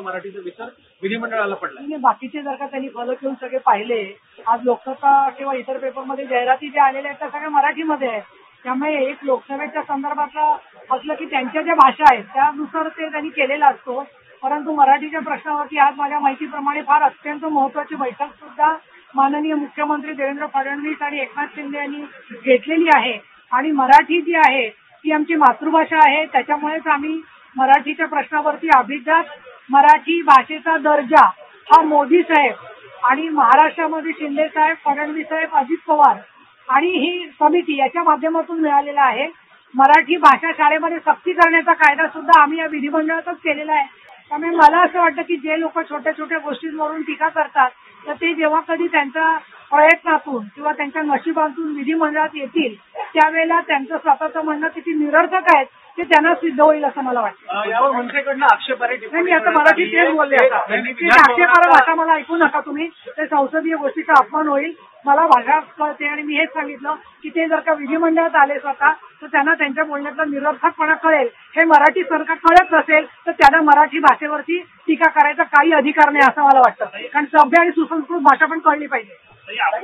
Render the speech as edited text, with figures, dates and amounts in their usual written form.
मराठीचा विसर विधिमंडळाला पडला. बाकीचे जर का त्यांनी फलक घेऊन सगळे पाहिले, आज लोकसत्ता किंवा इतर पेपरमध्ये जाहिराती ज्या आलेल्या आहेत त्या सगळ्या मराठीमध्ये आहेत. त्यामुळे एक लोकसभेच्या संदर्भातलं असलं की त्यांच्या ज्या भाषा आहेत त्यानुसार ते त्यांनी केलेला असतो. परंतु मराठीच्या प्रश्नावरती आज माझ्या माहितीप्रमाणे फार अत्यंत महत्वाची बैठक सुद्धा माननीय मुख्यमंत्री देवेंद्र फडणवीस आणि एकनाथ शिंदे यांनी घेतलेली आहे. आणि मराठी जी आहे ती आमची मातृभाषा आहे. त्याच्यामुळेच आम्ही मराठीच्या प्रश्नावरती अभिजात मराठी भाषेचा दर्जा हा मोदी साहेब आणि महाराष्ट्रामध्ये शिंदे साहेब, फडणवीस साहेब, अजित पवार आणि ही समिती याच्या माध्यमातून मिळालेला आहे. मराठी भाषा शाळेमध्ये सक्ती करण्याचा कायदा सुद्धा आम्ही या विधिमंडळातच केलेला आहे. त्यामुळे मला असं वाटतं की जे लोक छोट्या छोट्या गोष्टींवरून टीका करतात तर ते जेव्हा कधी त्यांच्या प्रयत्नातून किंवा त्यांच्या नशिबातून विधिमंडळात येतील त्यावेळेला त्यांचं स्वतःचं म्हणणं किती निरर्थक आहे ते त्यांना सिद्ध होईल असं मला वाटतं. यावर मनसेकडनं आक्षेपार्ह मी आता मराठी तेच बोलले. आक्षेपार्ह भाषा मला ऐकू नका तुम्ही. ते संसदीय गोष्टीचा अपमान होईल. मला भाषा कळते आणि मी हेच सांगितलं की ते जर का विधिमंडळात आले स्वतः तर त्यांना त्यांच्या बोलण्यातला निरर्थकपणा कळेल. हे मराठी सरकार कळत नसेल तर त्यांना मराठी भाषेवरती टीका करायचा काही अधिकार नाही असं मला वाटतं. कारण सभ्य आणि सुसंस्कृत भाषा पण कळली पाहिजे.